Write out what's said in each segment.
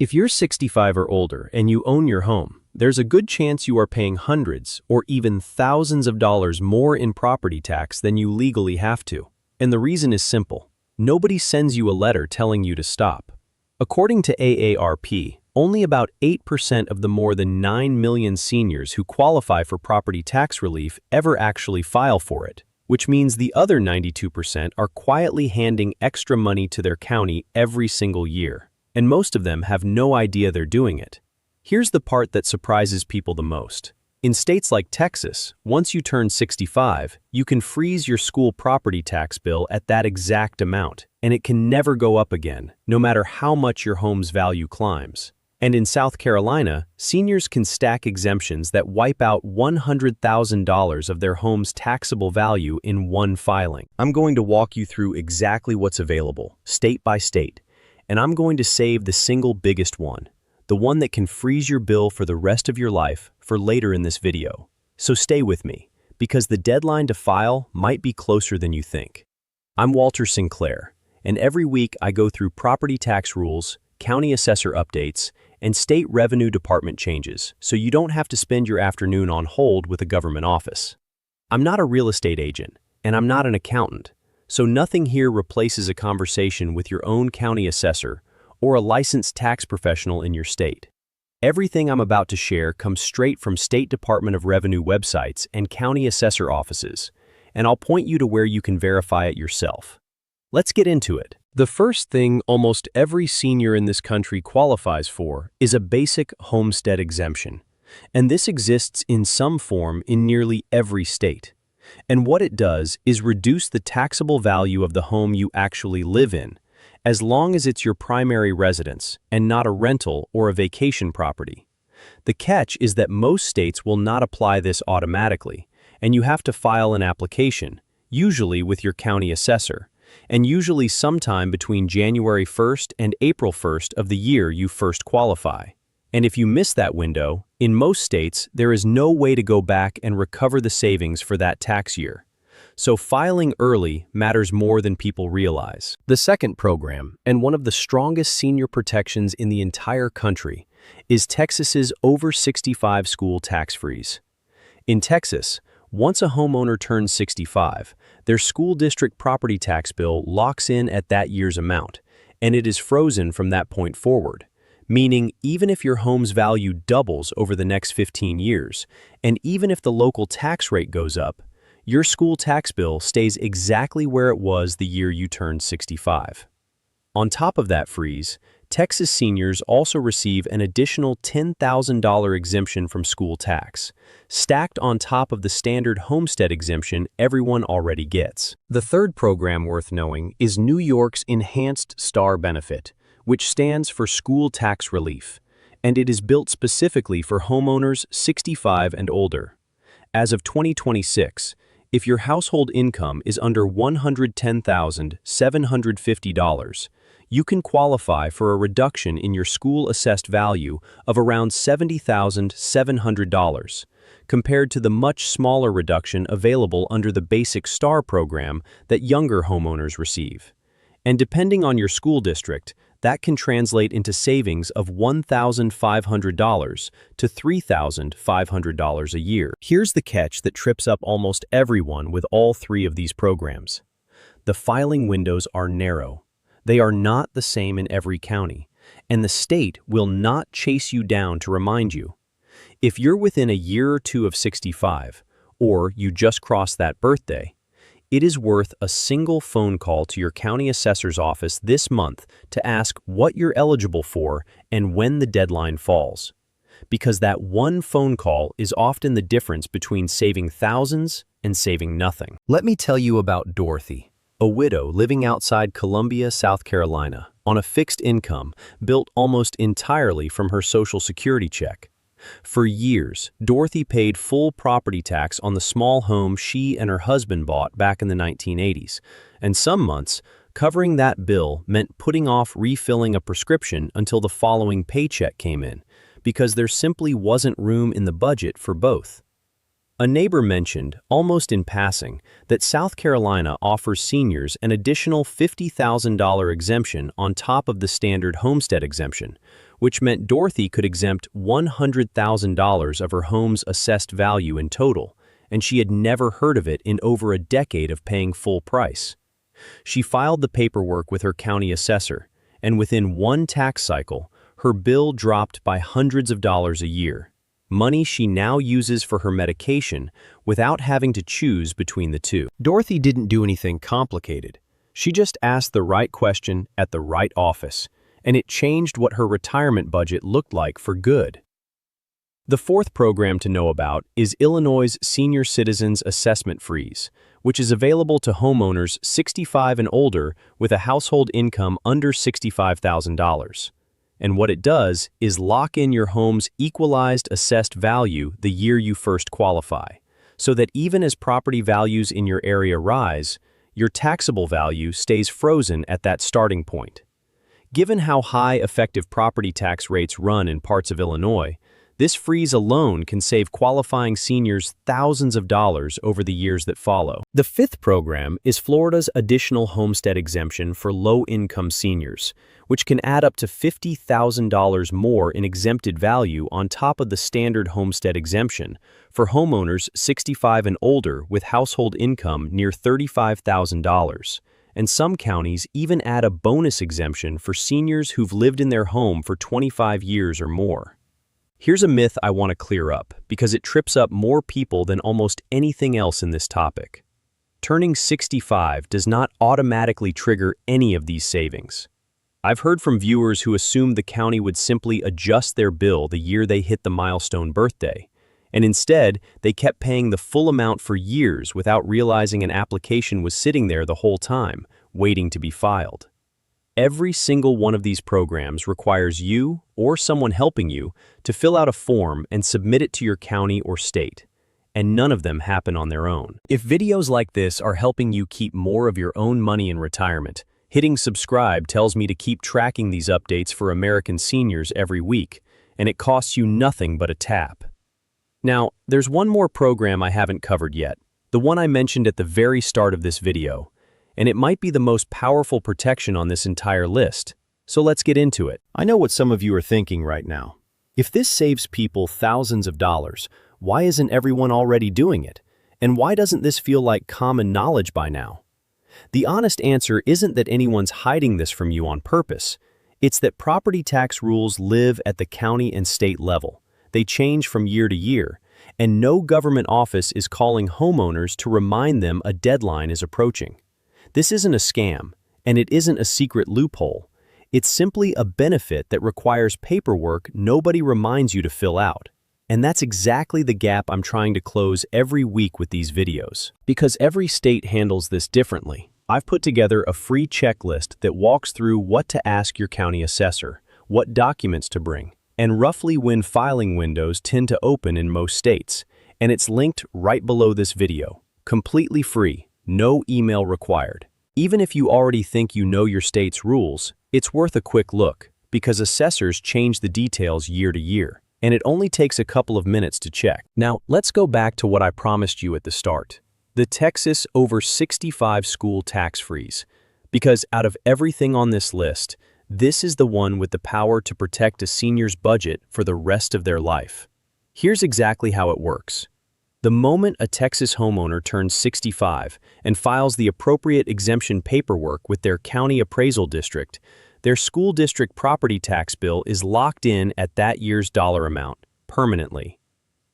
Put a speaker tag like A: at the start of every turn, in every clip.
A: If you're 65 or older and you own your home, there's a good chance you are paying hundreds or even thousands of dollars more in property tax than you legally have to. And the reason is simple. Nobody sends you a letter telling you to stop. According to AARP, only about 8% of the more than 9 million seniors who qualify for property tax relief ever actually file for it, which means the other 92% are quietly handing extra money to their county every single year. And most of them have no idea they're doing it. Here's the part that surprises people the most. In states like Texas, once you turn 65, you can freeze your school property tax bill at that exact amount, and it can never go up again, no matter how much your home's value climbs. And in South Carolina, seniors can stack exemptions that wipe out $100,000 of their home's taxable value in one filing. I'm going to walk you through exactly what's available, state by state. And I'm going to save the single biggest one, the one that can freeze your bill for the rest of your life, for later in this video. So stay with me, because the deadline to file might be closer than you think. I'm Walter Sinclair, and every week I go through property tax rules, county assessor updates, and state revenue department changes, so you don't have to spend your afternoon on hold with a government office. I'm not a real estate agent, and I'm not an accountant. So nothing here replaces a conversation with your own county assessor or a licensed tax professional in your state. Everything I'm about to share comes straight from State Department of Revenue websites and county assessor offices, and I'll point you to where you can verify it yourself. Let's get into it. The first thing almost every senior in this country qualifies for is a basic homestead exemption, and this exists in some form in nearly every state. And what it does is reduce the taxable value of the home you actually live in, as long as it's your primary residence and not a rental or a vacation property. The catch is that most states will not apply this automatically, and you have to file an application, usually with your county assessor, and usually sometime between January 1st and April 1st of the year you first qualify. And if you miss that window, in most states, there is no way to go back and recover the savings for that tax year. So filing early matters more than people realize. The second program, and one of the strongest senior protections in the entire country, is Texas's over 65 school tax freeze. In Texas, once a homeowner turns 65, their school district property tax bill locks in at that year's amount, and it is frozen from that point forward. Meaning, even if your home's value doubles over the next 15 years, and even if the local tax rate goes up, your school tax bill stays exactly where it was the year you turned 65. On top of that freeze, Texas seniors also receive an additional $10,000 exemption from school tax, stacked on top of the standard homestead exemption everyone already gets. The third program worth knowing is New York's Enhanced STAR benefit, which stands for School Tax Relief, and it is built specifically for homeowners 65 and older. As of 2026, if your household income is under $110,750, you can qualify for a reduction in your school-assessed value of around $70,700, compared to the much smaller reduction available under the Basic STAR program that younger homeowners receive. And depending on your school district, that can translate into savings of $1,500 to $3,500 a year. Here's the catch that trips up almost everyone with all three of these programs. The filing windows are narrow. They are not the same in every county, and the state will not chase you down to remind you. If you're within a year or two of 65, or you just crossed that birthday, it is worth a single phone call to your county assessor's office this month to ask what you're eligible for and when the deadline falls. Because that one phone call is often the difference between saving thousands and saving nothing. Let me tell you about Dorothy, a widow living outside Columbia, South Carolina, on a fixed income built almost entirely from her Social Security check. For years, Dorothy paid full property tax on the small home she and her husband bought back in the 1980s, and some months, covering that bill meant putting off refilling a prescription until the following paycheck came in, because there simply wasn't room in the budget for both. A neighbor mentioned, almost in passing, that South Carolina offers seniors an additional $50,000 exemption on top of the standard homestead exemption, which meant Dorothy could exempt $100,000 of her home's assessed value in total, and she had never heard of it in over a decade of paying full price. She filed the paperwork with her county assessor, and within one tax cycle, her bill dropped by hundreds of dollars a year, money she now uses for her medication without having to choose between the two. Dorothy didn't do anything complicated. She just asked the right question at the right office, and it changed what her retirement budget looked like for good. The fourth program to know about is Illinois' Senior Citizens Assessment Freeze, which is available to homeowners 65 and older with a household income under $65,000. And what it does is lock in your home's equalized assessed value the year you first qualify, so that even as property values in your area rise, your taxable value stays frozen at that starting point. Given how high effective property tax rates run in parts of Illinois, this freeze alone can save qualifying seniors thousands of dollars over the years that follow. The fifth program is Florida's additional homestead exemption for low-income seniors, which can add up to $50,000 more in exempted value on top of the standard homestead exemption for homeowners 65 and older with household income near $35,000. And some counties even add a bonus exemption for seniors who've lived in their home for 25 years or more. Here's a myth I want to clear up because it trips up more people than almost anything else in this topic. Turning 65 does not automatically trigger any of these savings. I've heard from viewers who assumed the county would simply adjust their bill the year they hit the milestone birthday, and instead they kept paying the full amount for years without realizing an application was sitting there the whole time, waiting to be filed. Every single one of these programs requires you or someone helping you to fill out a form and submit it to your county or state, and none of them happen on their own. If videos like this are helping you keep more of your own money in retirement, hitting subscribe tells me to keep tracking these updates for American seniors every week, and it costs you nothing but a tap. Now, there's one more program I haven't covered yet, the one I mentioned at the very start of this video, and it might be the most powerful protection on this entire list. So let's get into it. I know what some of you are thinking right now. If this saves people thousands of dollars, why isn't everyone already doing it? And why doesn't this feel like common knowledge by now? The honest answer isn't that anyone's hiding this from you on purpose. It's that property tax rules live at the county and state level. They change from year to year, and no government office is calling homeowners to remind them a deadline is approaching. This isn't a scam, and it isn't a secret loophole. It's simply a benefit that requires paperwork nobody reminds you to fill out. And that's exactly the gap I'm trying to close every week with these videos. Because every state handles this differently, I've put together a free checklist that walks through what to ask your county assessor, what documents to bring, and roughly when filing windows tend to open in most states. And it's linked right below this video, completely free. No email required. Even if you already think you know your state's rules, it's worth a quick look, because assessors change the details year to year, and it only takes a couple of minutes to check. Now, let's go back to what I promised you at the start. The Texas over 65 school tax freeze. Because out of everything on this list, this is the one with the power to protect a senior's budget for the rest of their life. Here's exactly how it works. The moment a Texas homeowner turns 65 and files the appropriate exemption paperwork with their county appraisal district, their school district property tax bill is locked in at that year's dollar amount, permanently.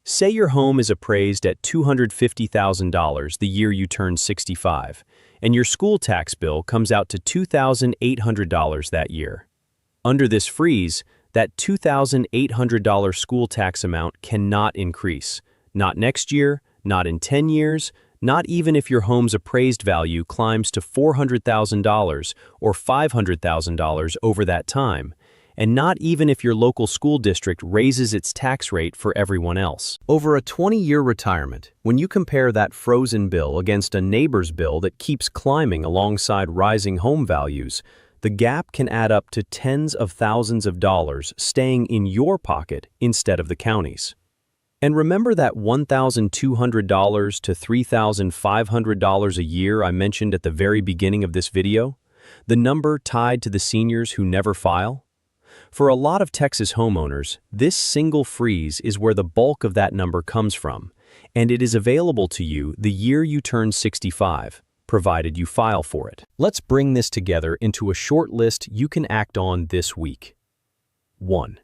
A: Say your home is appraised at $250,000 the year you turn 65, and your school tax bill comes out to $2,800 that year. Under this freeze, that $2,800 school tax amount cannot increase. Not next year, not in 10 years, not even if your home's appraised value climbs to $400,000 or $500,000 over that time, and not even if your local school district raises its tax rate for everyone else. Over a 20-year retirement, when you compare that frozen bill against a neighbor's bill that keeps climbing alongside rising home values, the gap can add up to tens of thousands of dollars staying in your pocket instead of the county's. And remember that $1,200 to $3,500 a year I mentioned at the very beginning of this video? The number tied to the seniors who never file? For a lot of Texas homeowners, this single freeze is where the bulk of that number comes from, and it is available to you the year you turn 65, provided you file for it. Let's bring this together into a short list you can act on this week. 1.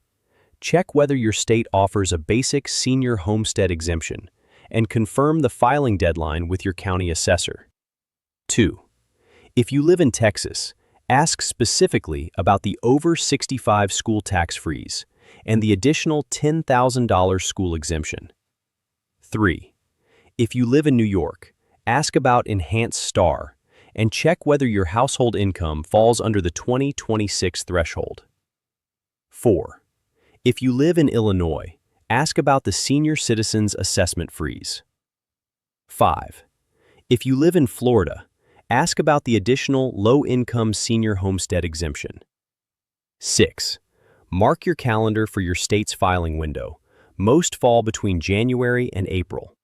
A: Check whether your state offers a basic senior homestead exemption, and confirm the filing deadline with your county assessor. 2. If you live in Texas, ask specifically about the over 65 school tax freeze and the additional $10,000 school exemption. 3. If you live in New York, ask about Enhanced STAR and check whether your household income falls under the 2026 threshold. 4. If you live in Illinois, ask about the Senior Citizens Assessment Freeze. 5. If you live in Florida, ask about the additional low-income senior homestead exemption. 6. Mark your calendar for your state's filing window. Most fall between January and April.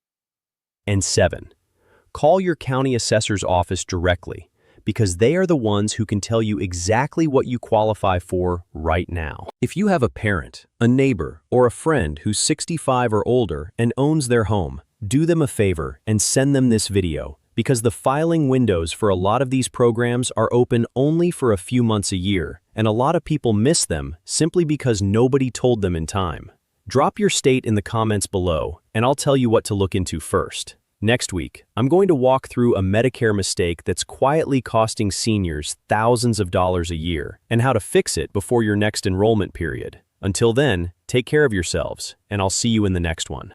A: And 7. Call your county assessor's office directly, because they are the ones who can tell you exactly what you qualify for right now. If you have a parent, a neighbor, or a friend who's 65 or older and owns their home, do them a favor and send them this video, because the filing windows for a lot of these programs are open only for a few months a year, and a lot of people miss them simply because nobody told them in time. Drop your state in the comments below, and I'll tell you what to look into first. Next week, I'm going to walk through a Medicare mistake that's quietly costing seniors thousands of dollars a year and how to fix it before your next enrollment period. Until then, take care of yourselves, and I'll see you in the next one.